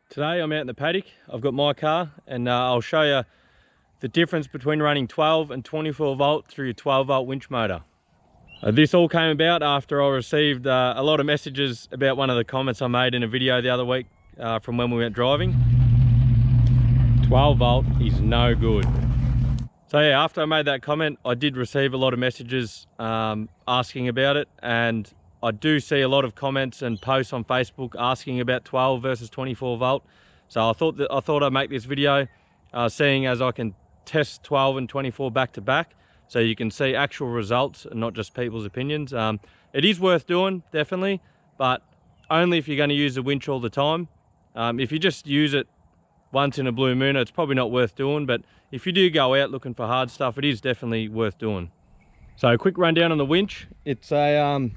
Today I'm out in the paddock. I've got my car and I'll show you the difference between running 12 and 24 volt through your 12 volt winch motor. This all came about after I received a lot of messages about one of the comments I made in a video the other week from when we went driving. 12 volt is no good. So yeah, after I made that comment, I did receive a lot of messages asking about it, and I do see a lot of comments and posts on Facebook asking about 12 versus 24 volt. So I thought I'd make this video, seeing as I can test 12 and 24 back to back, so you can see actual results and not just people's opinions. It is worth doing, definitely, but only if you're going to use the winch all the time. If you just use it once in a blue moon, it's probably not worth doing, but if you do go out looking for hard stuff, it is definitely worth doing. So a quick rundown on the winch. It's a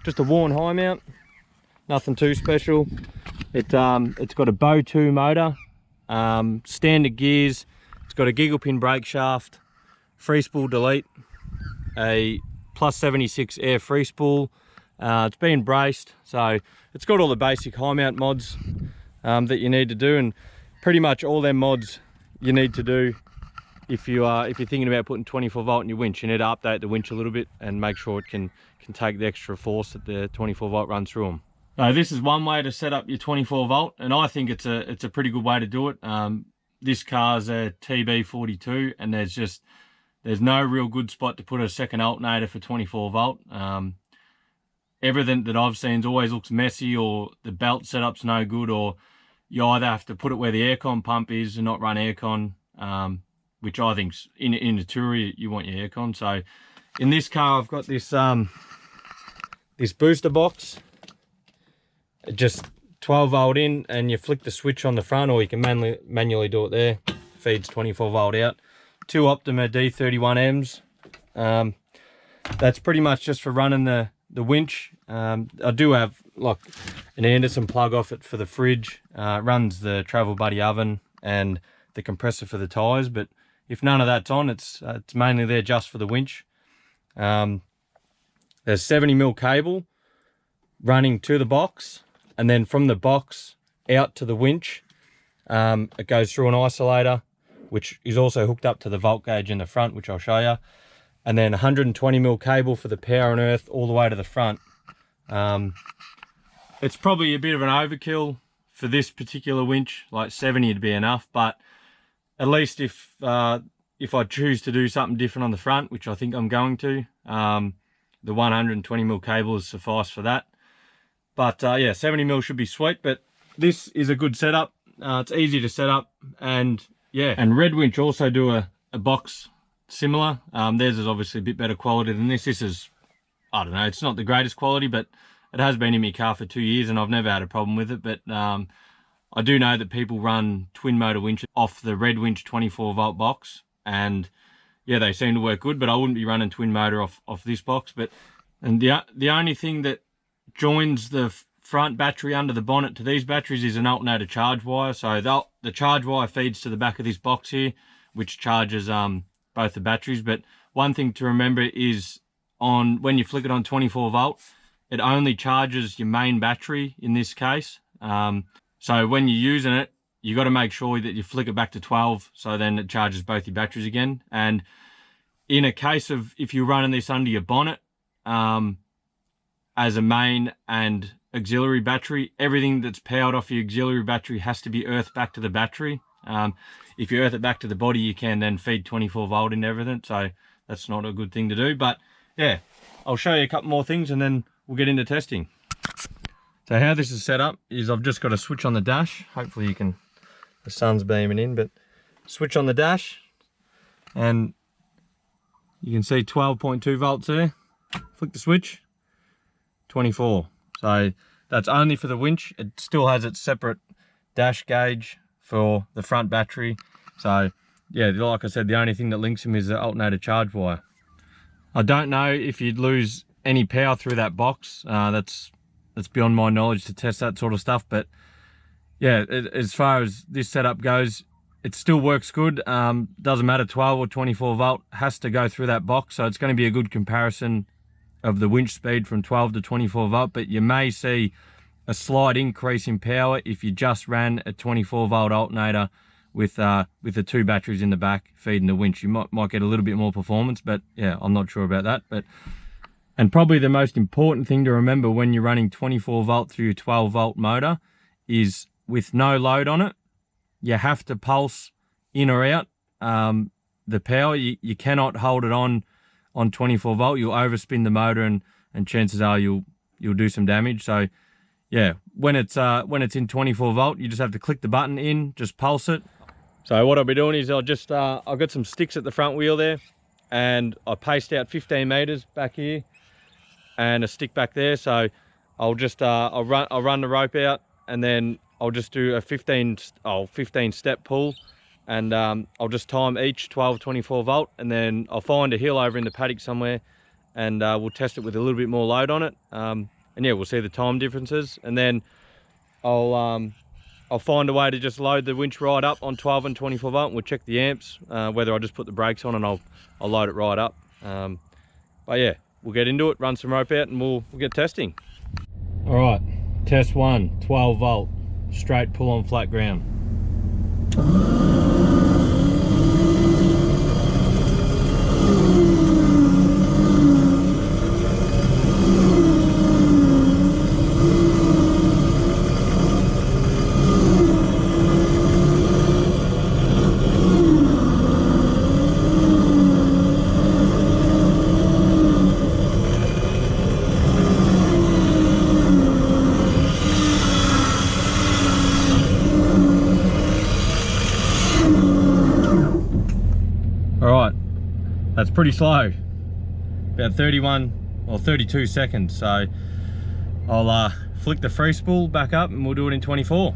just a worn high mount, nothing too special. It's got a Bow 2 motor, standard gears. It's got a giggle pin brake shaft, free spool delete, a plus 76 air free spool. It's been braced, so it's got all the basic high mount mods that you need to do, and pretty much all them mods you need to do if you're thinking about putting 24 volt in your winch. You need to update the winch a little bit and make sure it can take the extra force that the 24 volt runs through them. So this is one way to set up your 24 volt, and I think it's a pretty good way to do it. This car's a TB42, and there's no real good spot to put a second alternator for 24 volt. Everything that I've seen always looks messy, or the belt setup's no good, or you either have to put it where the aircon pump is and not run aircon, which I think's in the tourer you want your aircon. So in this car I've got this this booster box. It just 12 volt in, and you flick the switch on the front, or you can manually do it there. Feeds 24 volt out. 2 Optima D31Ms. That's pretty much just for running the winch. I do have like an Anderson plug off it for the fridge. It runs the Travel Buddy oven and the compressor for the tyres, but if none of that's on, it's mainly there just for the winch. There's 70mm cable running to the box, and then from the box out to the winch, it goes through an isolator, which is also hooked up to the volt gauge in the front, which I'll show you. And then 120mm cable for the power and earth all the way to the front. It's probably a bit of an overkill for this particular winch, like 70 would be enough, but at least if I choose to do something different on the front, which I think I'm going to, the 120mm cable will suffice for that. But yeah, 70mm should be sweet, but this is a good setup. It's easy to set up, and yeah. And Red Winch also do a box similar. Theirs is obviously a bit better quality than this. This is, I don't know, it's not the greatest quality, but it has been in my car for 2 years and I've never had a problem with it. But I do know that people run twin motor winches off the Red Winch 24 volt box, and yeah, they seem to work good, but I wouldn't be running twin motor off this box. And the only thing that joins the front battery under the bonnet to these batteries is an alternator charge wire. So the charge wire feeds to the back of this box here, which charges both the batteries. But one thing to remember is when you flick it on 24 volt, it only charges your main battery in this case. So when you're using it, you got to make sure that you flick it back to 12, so then it charges both your batteries again. And in a case of if you're running this under your bonnet as a main and auxiliary battery, everything that's powered off your auxiliary battery has to be earthed back to the battery. If you earth it back to the body, you can then feed 24 volt into everything, so that's not a good thing to do. But yeah, I'll show you a couple more things and then we'll get into testing. So how this is set up is I've just got a switch on the dash. Hopefully you can, the sun's beaming in, but switch on the dash and you can see 12.2 volts there. Flick the switch, 24. So that's only for the winch. It still has its separate dash gauge for the front battery. So yeah, like I said, the only thing that links them is the alternator charge wire. I don't know if you'd lose any power through that box. That's beyond my knowledge to test that sort of stuff. But yeah, as far as this setup goes, it still works good. Doesn't matter 12 or 24 volt, has to go through that box. So it's going to be a good comparison of the winch speed from 12 to 24 volt. But you may see a slight increase in power if you just ran a 24 volt alternator with the 2 batteries in the back feeding the winch. You might get a little bit more performance, but yeah, I'm not sure about that. And probably the most important thing to remember when you're running 24 volt through your 12 volt motor is with no load on it, you have to pulse in or out the power. You cannot hold it on 24 volt. You'll overspin the motor and chances are you'll do some damage. So yeah, when it's in 24 volt, you just have to click the button in, just pulse it. So what I'll be doing is I've got some sticks at the front wheel there, and I paced out 15 meters back here and a stick back there. So I'll just I'll run the rope out, and then I'll just do a 15 step pull, and I'll just time each 12 24 volt, and then I'll find a hill over in the paddock somewhere, and we'll test it with a little bit more load on it, and yeah, we'll see the time differences, and then I'll find a way to just load the winch right up on 12 and 24 volt, and we'll check the amps, whether I just put the brakes on and I'll load it right up. But yeah, we'll get into it, run some rope out, and we'll get testing. All right, test 1, 12 volt, straight pull on flat ground. That's pretty slow, about 31 or 32 seconds. So I'll flick the free spool back up and we'll do it in 24.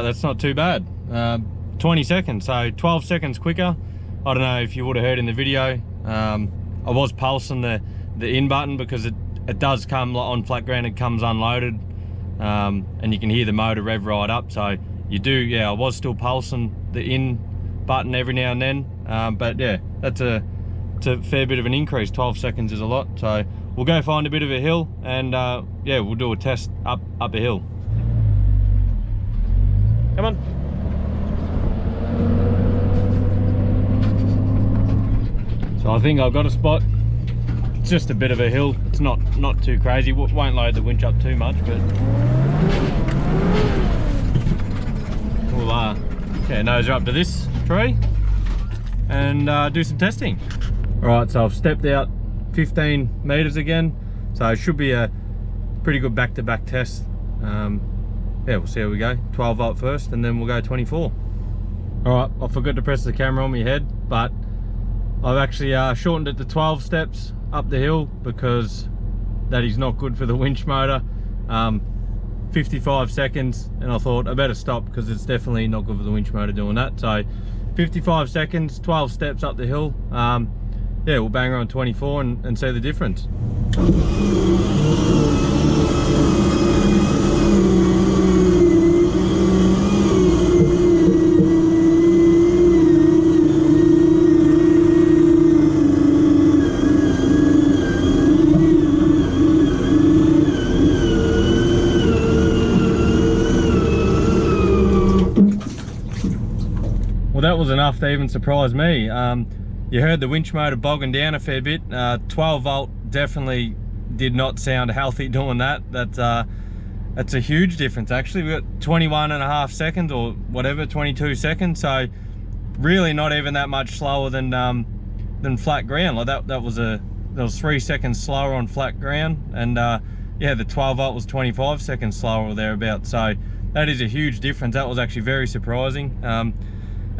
That's not too bad. 20 seconds, so 12 seconds quicker. I don't know if you would have heard in the video, I was pulsing the in button because it does come on flat ground, it comes unloaded, and you can hear the motor rev right up. So you do, yeah, I was still pulsing the in button every now and then, but yeah, it's a fair bit of an increase. 12 seconds is a lot. So we'll go find a bit of a hill, and yeah, we'll do a test up a hill. Come on. So I think I've got a spot. It's just a bit of a hill. It's not too crazy. Won't load the winch up too much, but we'll yeah, nose her up to this tree and do some testing. All right, so I've stepped out 15 meters again, so it should be a pretty good back-to-back test. Yeah, we'll see how we go. 12 volt first, and then we'll go 24. All right, I forgot to press the camera on my head, but I've actually shortened it to 12 steps up the hill because that is not good for the winch motor. 55 seconds, and I thought I better stop because it's definitely not good for the winch motor doing that. So 55 seconds, 12 steps up the hill. Yeah, we'll bang her on 24 and see the difference. Well, that was enough to even surprise me. You heard the winch motor bogging down a fair bit. 12 volt definitely did not sound healthy doing that. That's a huge difference actually. We got 21.5 seconds or whatever, 22 seconds. So really not even that much slower than flat ground. Like that was 3 seconds slower on flat ground, and yeah, the 12 volt was 25 seconds slower or thereabouts. So that is a huge difference. That was actually very surprising.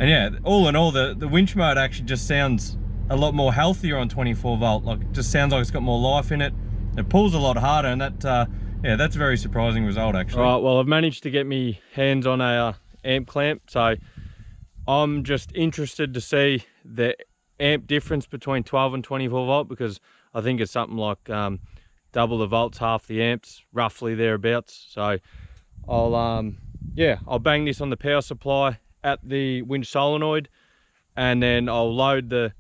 And yeah, all in all, the winch mode actually just sounds a lot more healthier on 24 volt. Like, it just sounds like it's got more life in it. It pulls a lot harder, and that yeah, that's a very surprising result actually. All right, well, I've managed to get me hands on a amp clamp, so I'm just interested to see the amp difference between 12 and 24 volt, because I think it's something like double the volts, half the amps, roughly thereabouts. So I'll I'll bang this on the power supply at the winch solenoid, and then I'll load the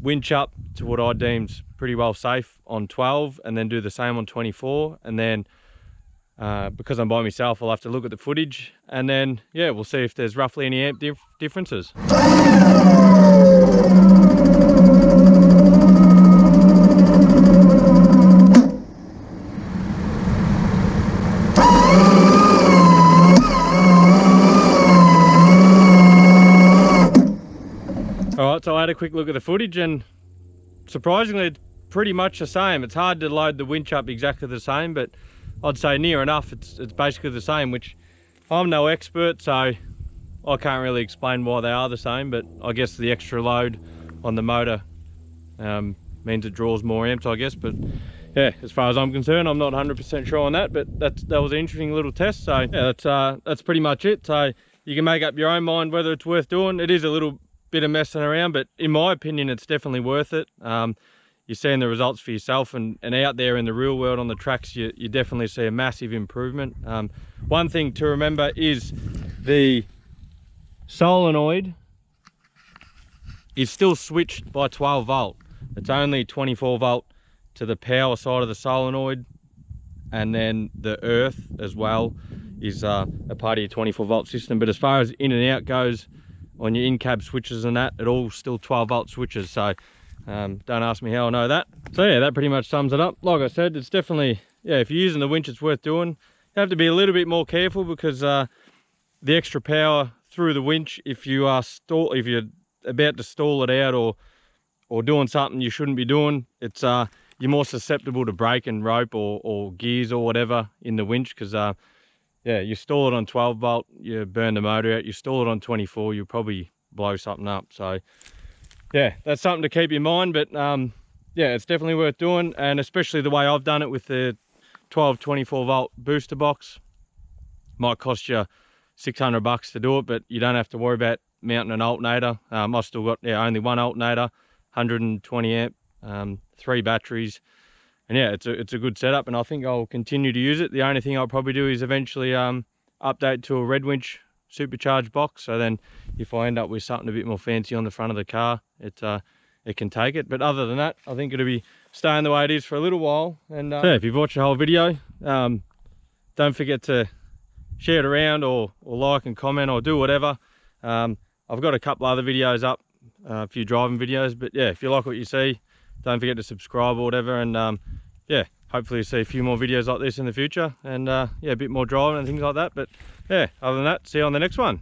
winch up to what I deem's pretty well safe on 12, and then do the same on 24. And then because I'm by myself, I'll have to look at the footage, and then yeah, we'll see if there's roughly any amp differences. Alright, so I had a quick look at the footage, and surprisingly it's pretty much the same. It's hard to load the winch up exactly the same, but I'd say near enough. It's basically the same, which I'm no expert, so I can't really explain why they are the same, but I guess the extra load on the motor means it draws more amps, I guess. But yeah, as far as I'm concerned, I'm not 100% sure on that, but that was an interesting little test. So yeah, that's pretty much it. So you can make up your own mind whether it's worth doing. It is a little bit of messing around, but in my opinion, it's definitely worth it. You're seeing the results for yourself, and out there in the real world on the tracks, you definitely see a massive improvement. One thing to remember is the solenoid is still switched by 12 volt. It's only 24 volt to the power side of the solenoid, and then the earth as well is a part of your 24 volt system. But as far as in and out goes on your in-cab switches and that, it all still 12 volt switches. So don't ask me how I know that. So yeah, that pretty much sums it up. Like I said, it's definitely, yeah, if you're using the winch, it's worth doing. You have to be a little bit more careful, because the extra power through the winch, if you're about to stall it out or doing something you shouldn't be doing, it's you're more susceptible to break and rope or gears or whatever in the winch, because yeah, you stall it on 12 volt, you burn the motor out. You stall it on 24, you'll probably blow something up. So yeah, that's something to keep in mind. But yeah, it's definitely worth doing, and especially the way I've done it with the 24 volt booster box. Might cost you $600 to do it, but you don't have to worry about mounting an alternator. I've still got only one alternator, 120 amp, 3 batteries, and yeah, it's a good setup, and I think I'll continue to use it. The only thing I'll probably do is eventually update to a Red Winch supercharged box, so then if I end up with something a bit more fancy on the front of the car, it can take it. But other than that, I think it'll be staying the way it is for a little while. And yeah, if you've watched the whole video, don't forget to share it around, or like and comment, or do whatever. I've got a couple other videos up, a few driving videos, but yeah, if you like what you see, don't forget to subscribe or whatever. And yeah, hopefully you see a few more videos like this in the future, and yeah, a bit more driving and things like that. But yeah, other than that, see you on the next one.